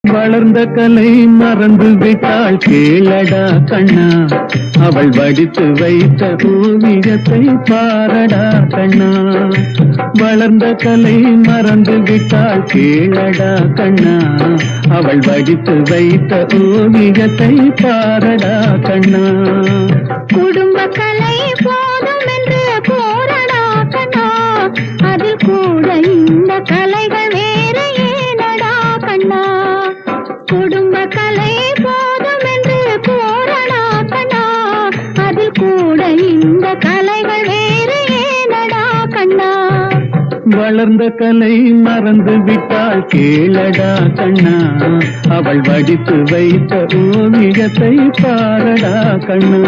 வளர்ந்த கலை மறந்து விட்டாள் கேளடா கண்ணா, அவள் வடித்து வைத்த ஓவியத்தை பாரடா கண்ணா. வளர்ந்த கலை மறந்து விட்டாள் கேளடா கண்ணா, அவள் வடித்து வைத்த ஓவியத்தை பாரடா கண்ணா. குடும்ப கலை போதும் என்று போரடா கண்ணா, அதில் கூட இந்த கலைகள் வேறு ஏனடா கண்ணா. குடும்ப கலை போதும் என்று போரடா கண்ணா, அதில் கூட இந்த கலைகள் வேறு ஏனடா கண்ணா. வளர்ந்த கலை மறந்து விட்டாள் கேளடா கண்ணா, அவள் வடித்து வைத்த ஓவியத்தை பாரடா கண்ணா.